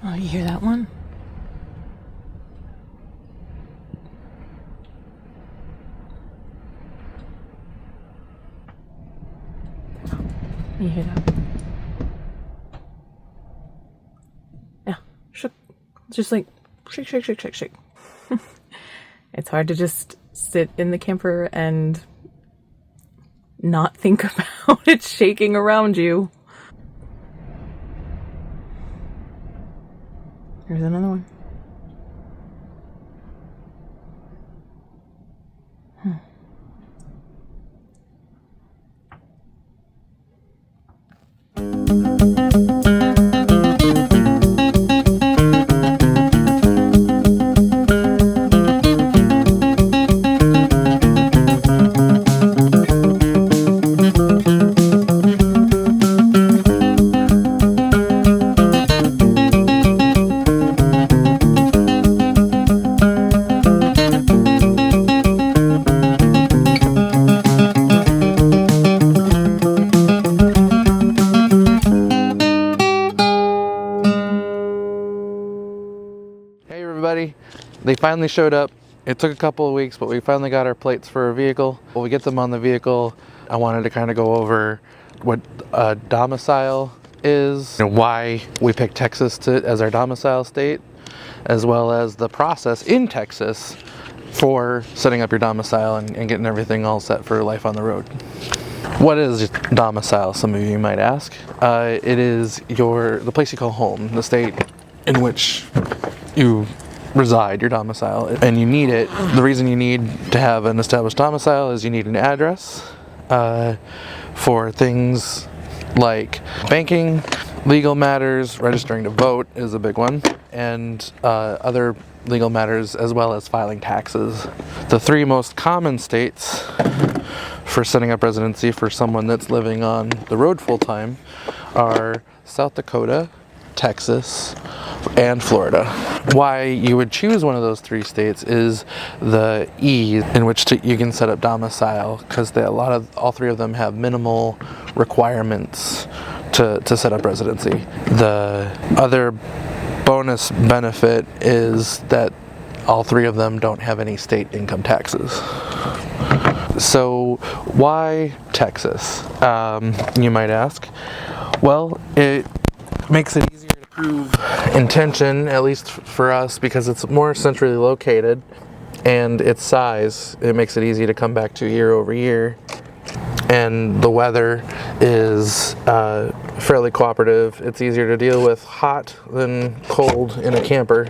Oh, you hear that one? You hear that? Yeah, shook. Just like shake, shake, shake, shake, shake. It's hard to just sit in the camper and not think about it shaking around you. Here's another one. They finally showed up. It took a couple of weeks, but we finally got our plates for our vehicle. When we get them on the vehicle, I wanted to kind of go over what a domicile is and why we picked Texas as our domicile state, as well as the process in Texas for setting up your domicile and getting everything all set for life on the road. What is domicile, some of you might ask? It is the place you call home, the state in which you reside, your domicile, and you need it. The reason you need to have an established domicile is you need an address for things like banking, legal matters, registering to vote is a big one, and other legal matters, as well as filing taxes. The three most common states for setting up residency for someone that's living on the road full-time are South Dakota, Texas, and Florida. Why you would choose one of those three states is the ease in which you can set up domicile, because all three of them have minimal requirements to set up residency. The other bonus benefit is that all three of them don't have any state income taxes. So why Texas, you might ask? Well, it makes it easier to prove intention, at least for us, because it's more centrally located, and its size, it makes it easy to come back to year over year. And the weather is fairly cooperative. It's easier to deal with hot than cold in a camper.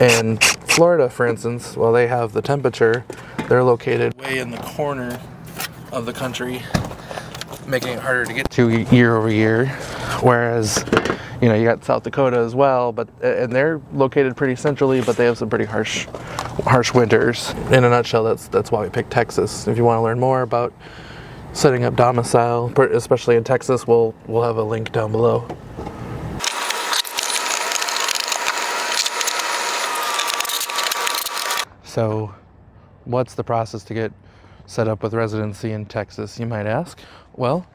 And Florida, for instance, while they have the temperature, they're located way in the corner of the country, making it harder to get to year over year. Whereas, you got South Dakota as well, and they're located pretty centrally, but they have some pretty harsh winters. In a nutshell, that's why we picked Texas. If you want to learn more about setting up domicile, especially in Texas, we'll have a link down below. So, what's the process to get set up with residency in Texas, you might ask? Well,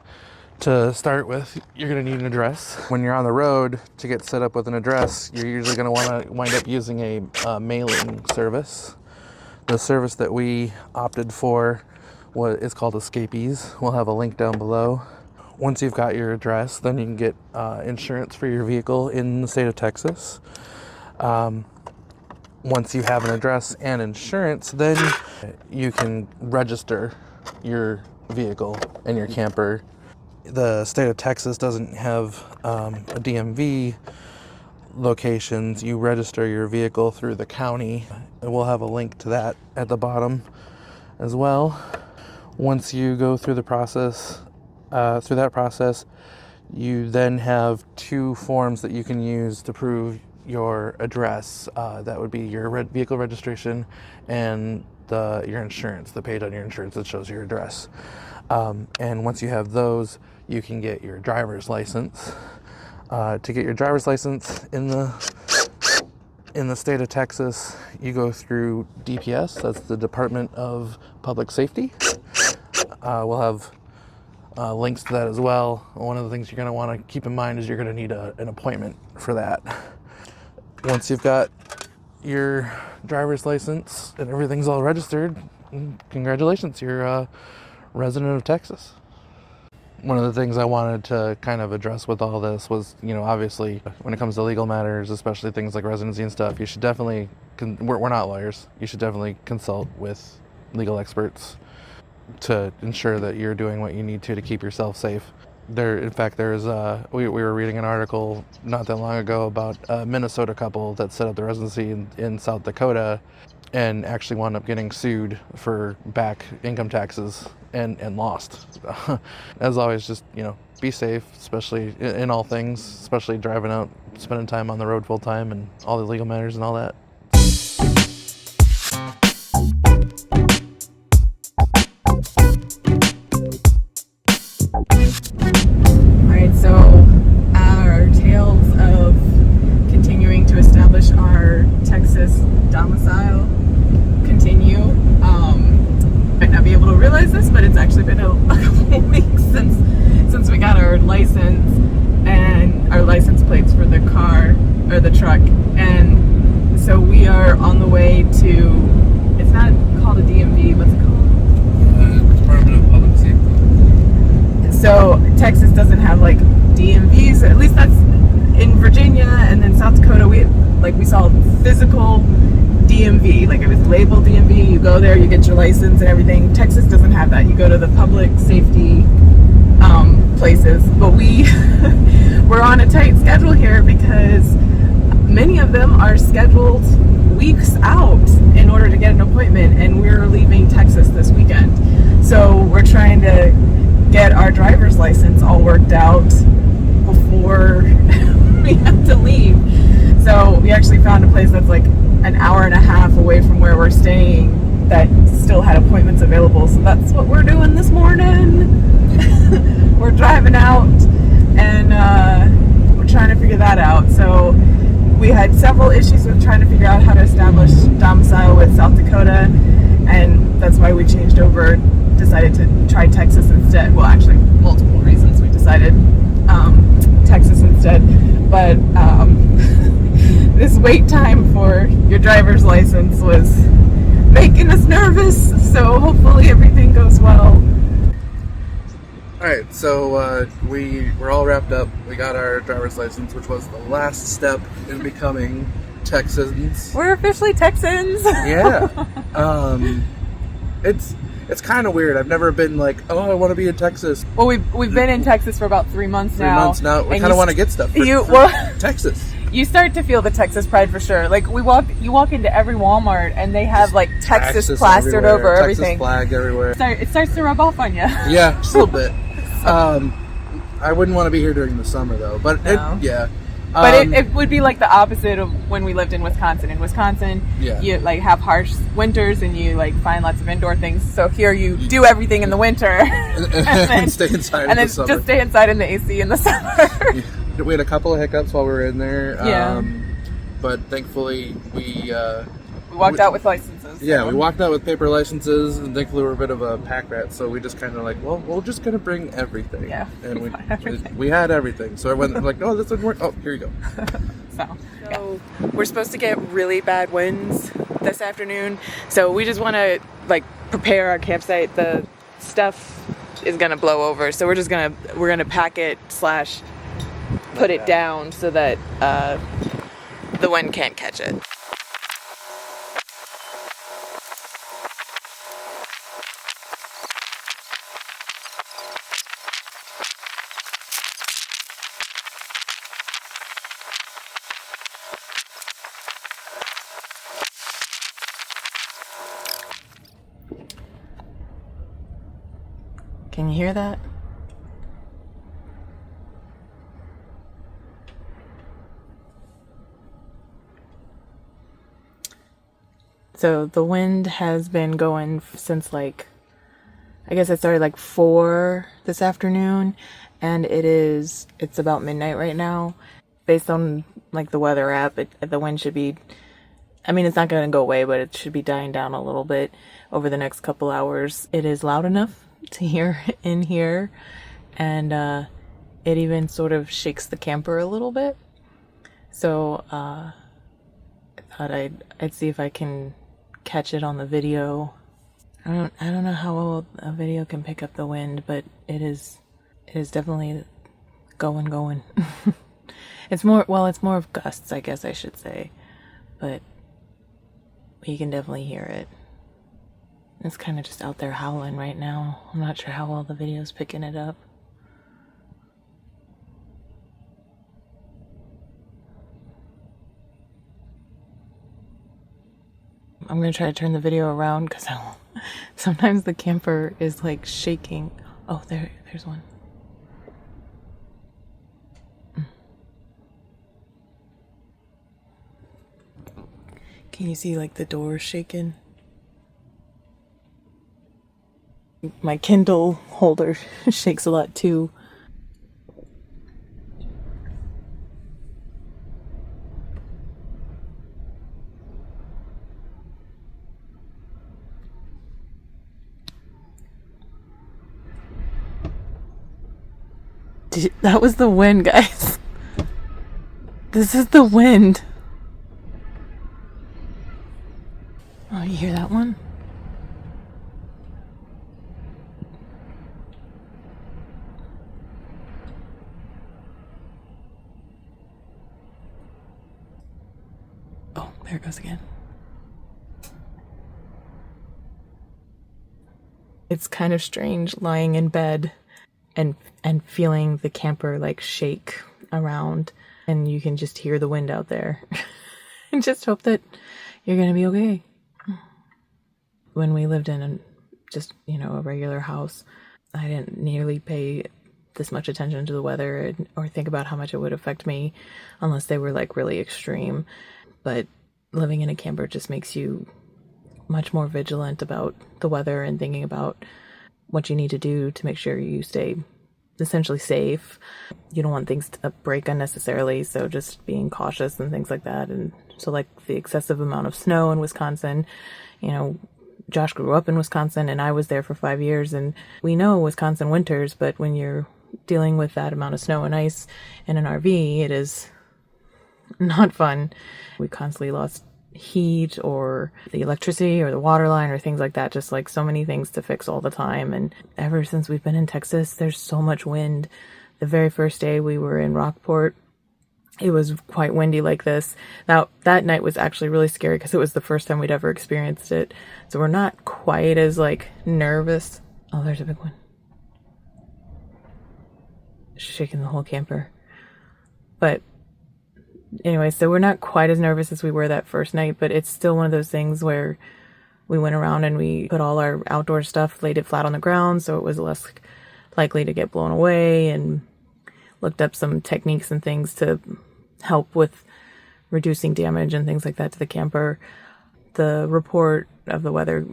to start with, you're going to need an address. When you're on the road, to get set up with an address, you're usually going to want to wind up using a mailing service. The service that we opted for is called Escapees. We'll have a link down below. Once you've got your address, then you can get insurance for your vehicle in the state of Texas. Once you have an address and insurance, then you can register your vehicle and your camper. The state of Texas doesn't have a DMV locations. You register your vehicle through the county. We'll have a link to that at the bottom as well. Once you go through that process, you then have two forms that you can use to prove your address. That would be your vehicle registration and your insurance, the page on your insurance that shows your address. And once you have those, you can get your driver's license. To get your driver's license in the state of Texas, you go through DPS. That's the Department of Public Safety. We'll have links to that as well. One of the things you're going to want to keep in mind is you're going to need an appointment for that. once you've got your driver's license and everything's all registered, congratulations, you're a resident of Texas. One of the things I wanted to kind of address with all this was, obviously, when it comes to legal matters, especially things like residency and stuff, you should definitely, we're not lawyers, you should definitely consult with legal experts to ensure that you're doing what you need to keep yourself safe. In fact, we were reading an article not that long ago about a Minnesota couple that set up their residency in South Dakota and actually wound up getting sued for back income taxes and lost. As always, just, be safe, especially in all things, especially driving out, spending time on the road full time and all the legal matters and all that. Alright, so our tales of continuing to establish our Texas domicile continue. Might not be able to realize this, but it's actually been a couple weeks since we got our license and our license plates for the car or the truck, and so we are on the way to, it's not called a DMV, what's it called? Department of Public Safety. So Texas doesn't have like DMVs, at least that's in Virginia, and then South Dakota we saw physical DMV, like it was labeled DMV, you go there, you get your license and everything. Texas doesn't have that. You go to the public safety places, but we're on a tight schedule here because many of them are scheduled weeks out in order to get an appointment, and we're leaving Texas this weekend. So we're trying to get our driver's license all worked out before we have to leave. So we actually found a place that's like an hour and a half away from where we're staying that still had appointments available. So that's what we're doing this morning. We're driving out and we're trying to figure that out. So we had several issues with trying to figure out how to establish domicile with South Dakota, and that's why we changed over, decided to try Texas instead. Well, actually, multiple reasons we decided Texas instead. But this wait time for your driver's license was making us nervous, so hopefully everything goes well. Alright, so we're all wrapped up. We got our driver's license, which was the last step in becoming Texans. We're officially Texans. Yeah. It's kind of weird. I've never been like, oh, I want to be in Texas. Well, we've been in Texas for about 3 months now. 3 months now. We kind of want to get stuff for Texas. You start to feel the Texas pride for sure. Like you walk into every Walmart and they have like Texas plastered everywhere, over everything. Texas flag everywhere. It starts to rub off on you. Yeah, just a little bit. I wouldn't want to be here during the summer though. But no. Yeah. But it would be like the opposite of when we lived in Wisconsin. In Wisconsin, you like have harsh winters and you like find lots of indoor things. So here you do everything in the winter and then stay inside in the summer. Just stay inside in the AC in the summer. We had a couple of hiccups while we were in there. Yeah. But thankfully we walked out with licenses. Yeah, we walked out with paper licenses, and thankfully we're a bit of a pack rat, so we just kind of like, well, we're just gonna bring everything. Yeah, and we had everything. So everyone like, oh, this didn't work. Oh, here you go. So we're supposed to get really bad winds this afternoon, so we just want to like prepare our campsite. The stuff is gonna blow over, so we're gonna pack it / put it down so that the wind can't catch it. Can you hear that? So the wind has been going since I guess it started 4 this afternoon, and it's about midnight right now. Based on the weather app, the wind should be, it's not going to go away, but it should be dying down a little bit over the next couple hours. It is loud enough to hear in here, and it even sort of shakes the camper a little bit. So thought I'd see if I can catch it on the video. I don't know how well a video can pick up the wind, but it is definitely going. It's more of gusts, I guess I should say, but you can definitely hear it. It's kind of just out there howling right now. I'm not sure how well the video's picking it up. I'm gonna try to turn the video around because sometimes the camper is like shaking. Oh, there's one. Can you see like the door shaking? My Kindle holder shakes a lot too. That was the wind, guys. This is the wind. Oh, you hear that one? Oh, there it goes again. It's kind of strange lying in bed and feeling the camper like shake around, and you can just hear the wind out there. And just hope that you're gonna be okay. When we lived in a regular house, I didn't nearly pay this much attention to the weather or think about how much it would affect me unless they were like really extreme. But living in a camper just makes you much more vigilant about the weather and thinking about what you need to do to make sure you stay essentially safe. You don't want things to break unnecessarily, so just being cautious and things like that. And so like the excessive amount of snow in Wisconsin, Josh grew up in Wisconsin and I was there for 5 years, and we know Wisconsin winters, but when you're dealing with that amount of snow and ice in an RV, it is not fun. We constantly lost heat or the electricity or the water line or things like that, just like so many things to fix all the time. And ever since we've been in Texas, there's so much wind. The very first day we were in Rockport, it was quite windy like this. Now, that night was actually really scary because it was the first time we'd ever experienced it. So we're not quite as like nervous. Oh, there's a big one. Shaking the whole camper. But anyway, so we're not quite as nervous as we were that first night, but it's still one of those things where we went around and we put all our outdoor stuff, laid it flat on the ground so it was less likely to get blown away, and looked up some techniques and things to help with reducing damage and things like that to the camper. The report of the weather,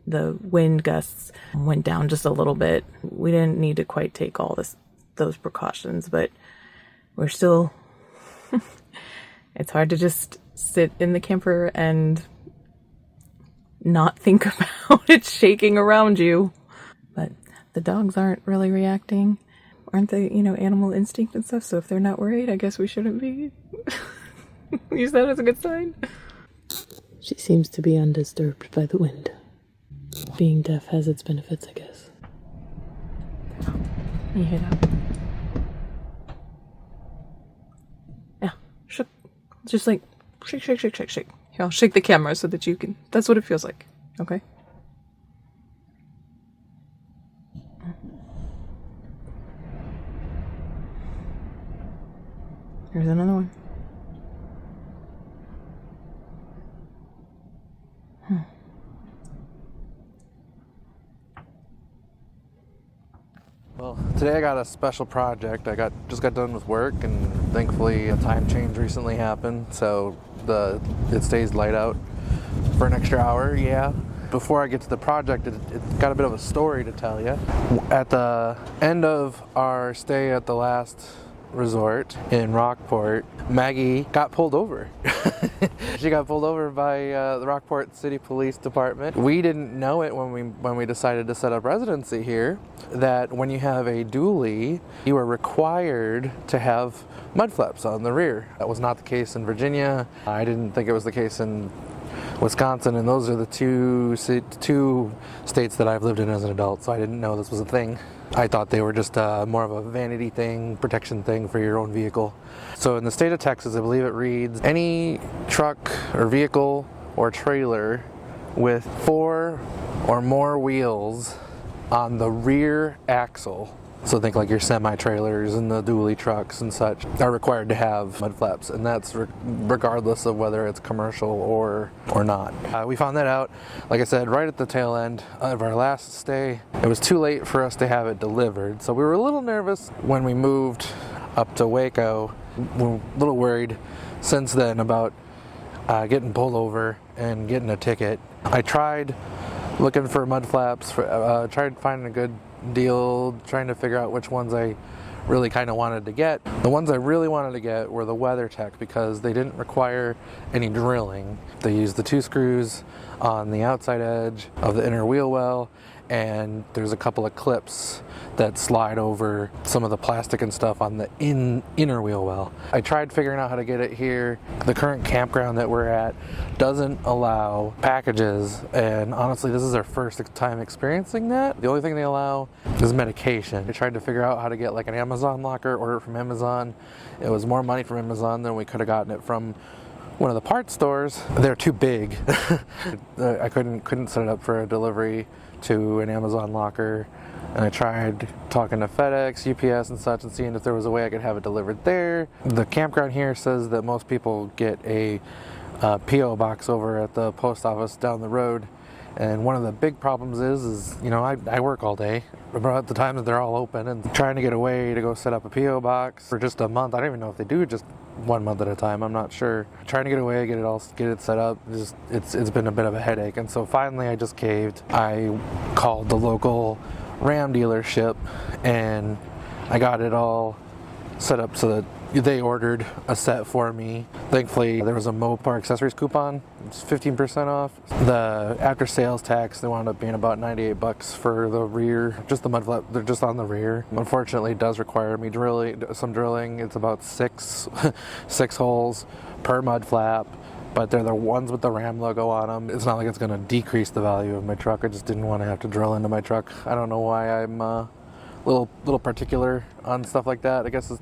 the wind gusts went down just a little bit. We didn't need to quite take all those precautions, but we're still it's hard to just sit in the camper and not think about it shaking around you. But the dogs aren't really reacting. Aren't they, animal instinct and stuff? So if they're not worried, I guess we shouldn't be. Use that as a good sign. She seems to be undisturbed by the wind. Being deaf has its benefits, I guess. You hear that? Yeah, shook. Just like shake. Here, I'll shake the camera so that you can. That's what it feels like. Okay. Here's another one. Well, today I got a special project. I just got done with work, and thankfully a time change recently happened, so it stays light out for an extra hour. Yeah. Before I get to the project, it's got a bit of a story to tell you. At the end of our stay at the last resort in Rockport, Maggie got pulled over. She got pulled over by the Rockport City Police Department. We didn't know it when we decided to set up residency here, that when you have a dually, you are required to have mudflaps on the rear. That was not the case in Virginia. I didn't think it was the case in Wisconsin, and those are the two states that I've lived in as an adult, so I didn't know this was a thing. I thought they were just more of a vanity thing, protection thing for your own vehicle. So in the state of Texas, I believe it reads, any truck or vehicle or trailer with 4 or more wheels on the rear axle, so think like your semi-trailers and the dually trucks and such, are required to have mud flaps, and that's regardless of whether it's commercial or not. We found that out, like I said, right at the tail end of our last stay. It was too late for us to have it delivered, so we were a little nervous when we moved up to Waco. We're a little worried since then about getting pulled over and getting a ticket. I tried looking for mud flaps, tried finding a good deal, trying to figure out which ones I really kind of wanted to get. The ones I really wanted to get were the WeatherTech because they didn't require any drilling. They used the 2 screws on the outside edge of the inner wheel well, and there's a couple of clips that slide over some of the plastic and stuff on the inner wheel well. I tried figuring out how to get it here. The current campground that we're at doesn't allow packages, and honestly this is our first time experiencing that. The only thing they allow is medication. I tried to figure out how to get like an Amazon locker, order it from Amazon. It was more money from Amazon than we could have gotten it from one of the parts stores. They're too big. I couldn't set it up for a delivery to an Amazon locker, and I tried talking to FedEx, UPS and such, and seeing if there was a way I could have it delivered there. The campground here says that most people get a P.O. box over at the post office down the road, and one of the big problems is you know, I work all day about the time that they're all open, and trying to get a way to go set up a P.O. box for just a month. I don't even know if they do just 1 month at a time, I'm not sure. Trying to get away, get it set up, it's been a bit of a headache, and so finally I just caved. I called the local Ram dealership and I got it all set up so that they ordered a set for me. Thankfully there was a Mopar accessories coupon. It's 15% off. The after sales tax, they wound up being about $98 for the rear, just the mud flap. They're just on the rear. Unfortunately it does require me some drilling. It's about six holes per mud flap, but they're the ones with the Ram logo on them. It's not like it's going to decrease the value of my truck. I just didn't want to have to drill into my truck. I don't know why I'm a little particular on stuff like that. I guess it's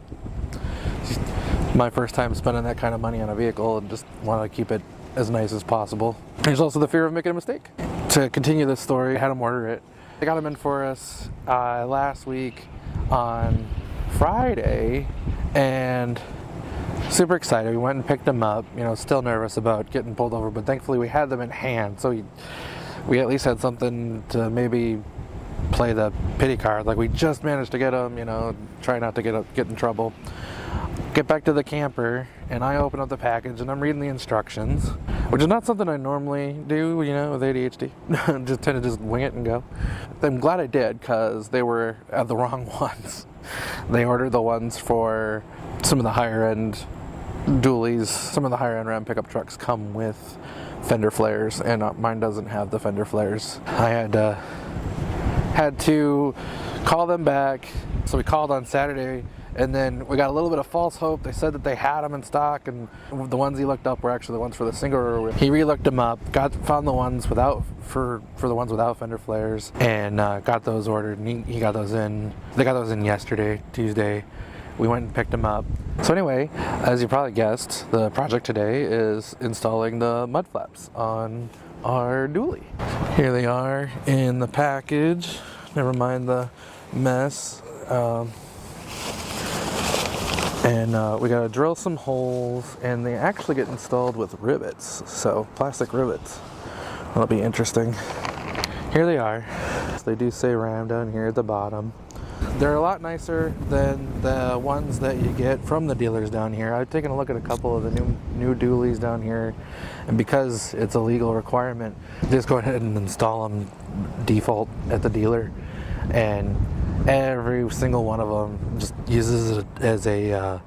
my first time spending that kind of money on a vehicle, and just want to keep it as nice as possible. There's also the fear of making a mistake. To continue this story, I had them order it. They got them in for us last week on Friday, and super excited. We went and picked them up, you know, still nervous about getting pulled over, but thankfully we had them in hand, so we at least had something to maybe play the pity card, like we just managed to get them, you know, try not to get in trouble. Get back to the camper, and I open up the package and I'm reading the instructions, which is not something I normally do, you know, with ADHD. Just tend to just wing it and go. I'm glad I did, because they were the wrong ones. They ordered the ones for some of the higher end dualies. Some of the higher end Ram pickup trucks come with fender flares, and mine doesn't have the fender flares. I had to call them back, so we called on Saturday, and then we got a little bit of false hope. They said that they had them in stock, and the ones he looked up were actually the ones for the single rear. He re-looked them up, found the ones without for the ones without fender flares, and got those ordered, and he got those in. They got those in yesterday, Tuesday. We went and picked them up. So anyway, as you probably guessed, the project today is installing the mud flaps on our dually. Here they are in the package. Never mind the mess. And we gotta drill some holes, and they actually get installed with rivets, so plastic rivets. That'll be interesting. Here they are. So they do say Ram down here at the bottom. They're a lot nicer than the ones that you get from the dealers down here. I've taken a look at a couple of the new dualies down here, and because it's a legal requirement, just go ahead and install them default at the dealer. And every single one of them just uses it as a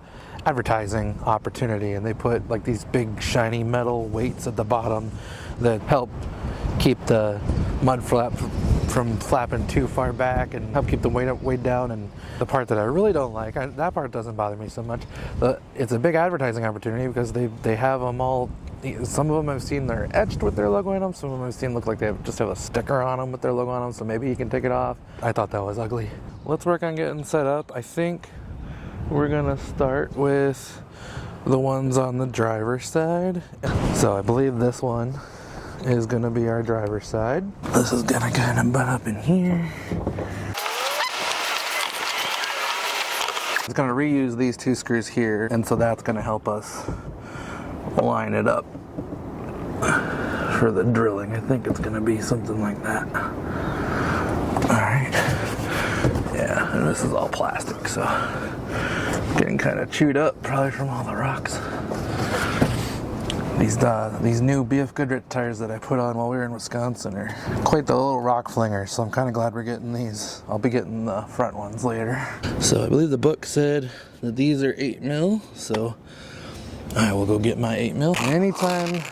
advertising opportunity, and they put like these big shiny metal weights at the bottom that help keep the mud flap from flapping too far back and help keep the weight down. And the part that I really don't like, that part doesn't bother me so much, but it's a big advertising opportunity because they have them all. Some of them I've seen they're etched with their logo on them. Some of them I've seen look like they just have a sticker on them with their logo on them, so maybe you can take it off. I thought that was ugly. Let's work on getting set up. I think we're gonna start with the ones on the driver's side. So I believe this one is gonna be our driver's side. This is gonna kind of butt up in here. It's gonna reuse these two screws here, and so that's gonna help us line it up for the drilling. I think it's gonna be something like that. Alright. Yeah, and this is all plastic, so getting kind of chewed up probably from all the rocks. These new BF Goodrich tires that I put on while we were in Wisconsin are quite the little rock flingers, so I'm kind of glad we're getting these. I'll be getting the front ones later. So I believe the book said that these are 8 mil, so I will go get my 8 mil. Anytime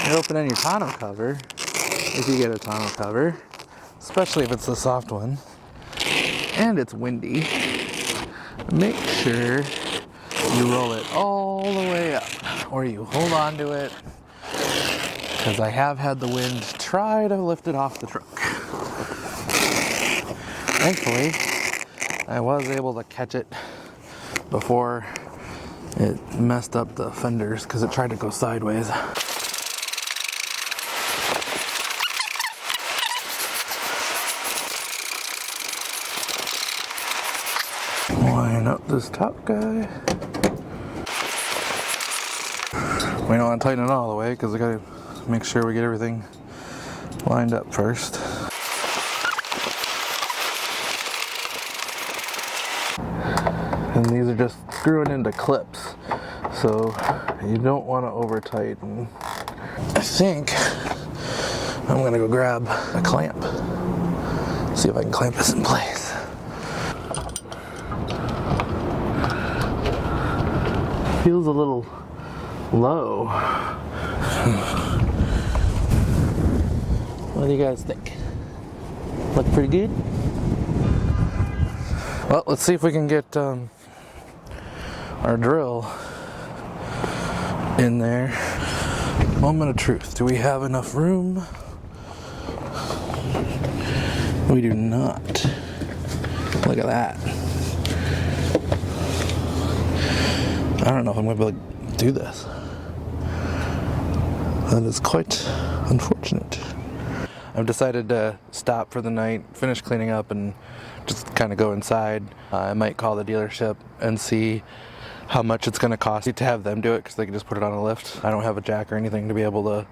you're opening your tonneau cover, if you get a tonneau cover, especially if it's the soft one, and it's windy, make sure you roll it all the way up, or you hold on to it, because I have had the wind try to lift it off the truck. Thankfully, I was able to catch it before it messed up the fenders because it tried to go sideways. Line up this top guy. We don't want to tighten it all the way because we got to make sure we get everything lined up first. And these are just screwing into clips, so you don't want to over tighten. I think I'm gonna go grab a clamp, see if I can clamp this in place. Feels a little low. What do you guys think? Look pretty good? Well, let's see if we can get our drill in there. Moment of truth. Do we have enough room? We do not. Look at that. I don't know if I'm going to be able to do this. That is quite unfortunate. I've decided to stop for the night, finish cleaning up, and just kind of go inside. I might call the dealership and see how much it's going to cost to have them do it, because they can just put it on a lift. I don't have a jack or anything to be able to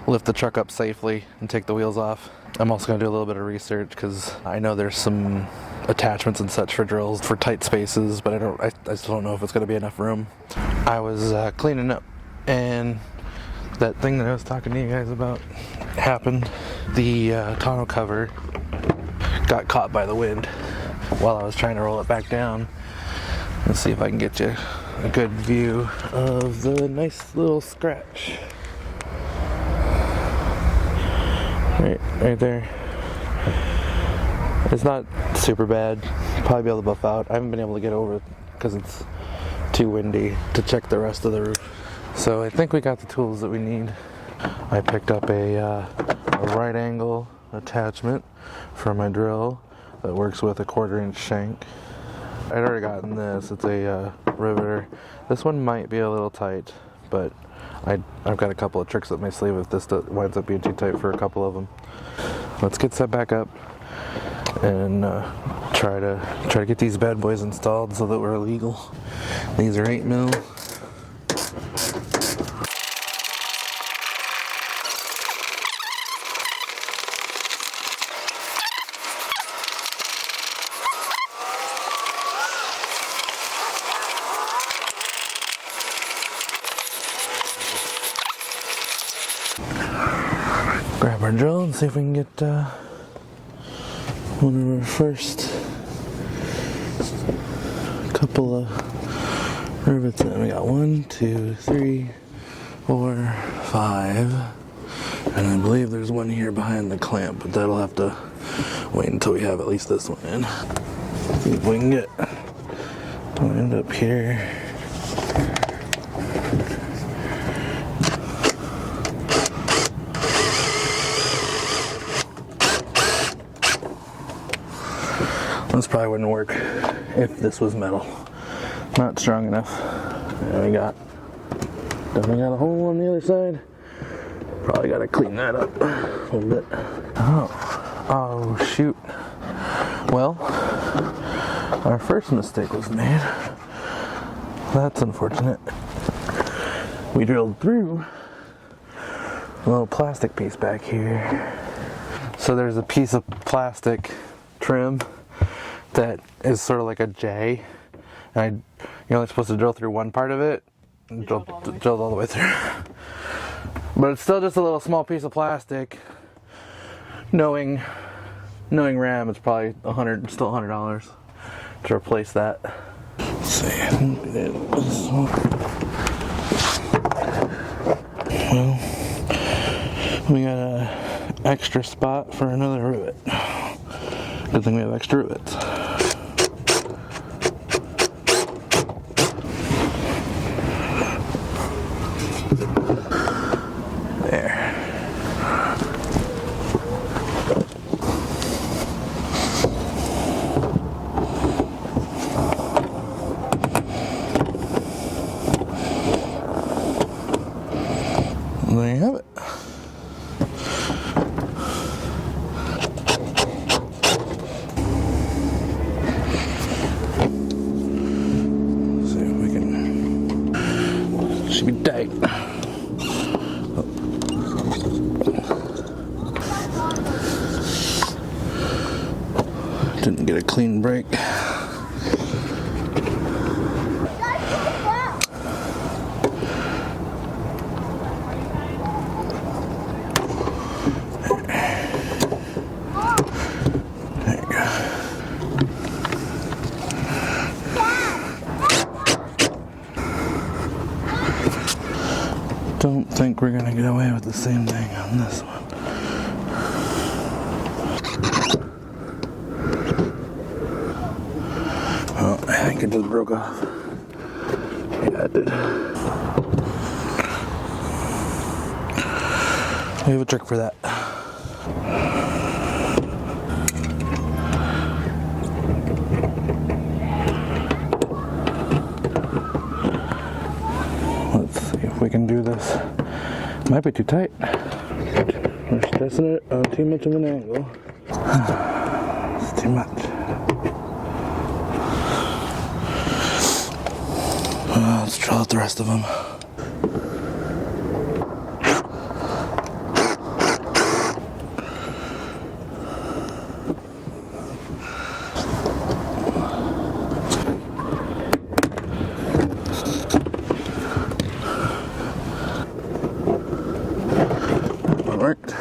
lift the truck up safely and take the wheels off. I'm also going to do a little bit of research because I know there's some attachments and such for drills for tight spaces, but I just don't know if it's going to be enough room. I was cleaning up, and that thing that I was talking to you guys about happened. The tonneau cover got caught by the wind while I was trying to roll it back down. Let's see if I can get you a good view of the nice little scratch. Right there. It's not super bad. Probably be able to buff out. I haven't been able to get over it because it's too windy to check the rest of the roof. So I think we got the tools that we need. I picked up a right angle attachment for my drill that works with a 1/4 inch shank. I'd already gotten this. It's a riveter. This one might be a little tight, but I've got a couple of tricks up my sleeve if this winds up being too tight for a couple of them. Let's get set back up and try to get these bad boys installed so that we're legal. These are 8 mil. Grab our drill and see if we can get one of our first couple of rivets in. We got 1, 2, 3, 4, 5, and I believe there's one here behind the clamp, but that'll have to wait until we have at least this one in. See if we can get lined up here. This probably wouldn't work if this was metal. Not strong enough. And we got a hole on the other side. Probably got to clean that up a little bit. Oh shoot. Well, our first mistake was made. That's unfortunate. We drilled through a little plastic piece back here. So there's a piece of plastic trim that is sort of like a J, and you're only supposed to drill through one part of it, and drilled all the way through. But it's still just a little small piece of plastic. Knowing RAM, it's probably still $100 to replace that. Let's see. Well, we got an extra spot for another rivet. Good thing we have extra rivets. There you have it. Let's see if we can. Should be tight. Didn't get a clean break. Don't think we're gonna get away with the same thing on this one. Oh, I think it just broke off. Yeah, it did. We have a trick for that. We can do this. Might be too tight. We're stressing it on too much of an angle. It's too much. Let's drill out the rest of them. Worked.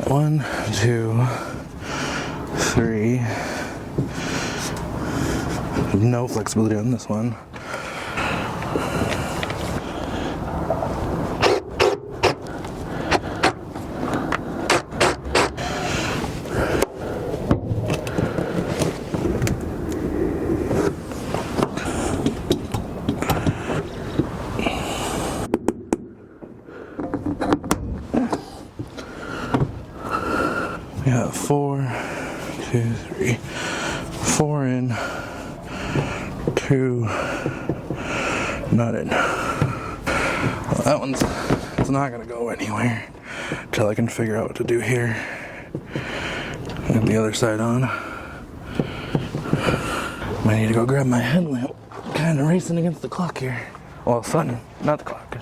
1, 2, 3. No flexibility on this one. We got 4, 2, 3, 4 in, 2 not in. Well, that one's it's not gonna go anywhere until I can figure out what to do here. Get the other side on. Might need to go grab my headlamp. Kind of racing against the clock here. Well, sun, not the clock.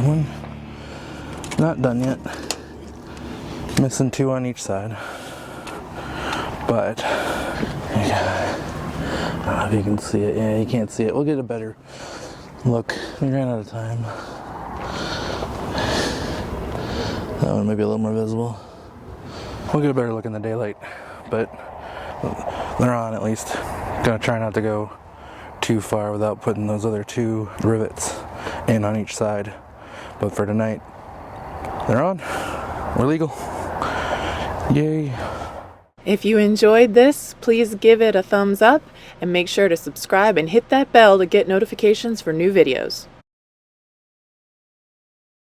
one. Not done yet. Missing 2 on each side. But, yeah, I don't know if you can see it. Yeah, you can't see it. We'll get a better look. We ran out of time. That one may be a little more visible. We'll get a better look in the daylight, but they're on at least. Gonna try not to go too far without putting those other 2 rivets in on each side. But for tonight, they're on. We're legal. Yay. If you enjoyed this, please give it a thumbs up and make sure to subscribe and hit that bell to get notifications for new videos.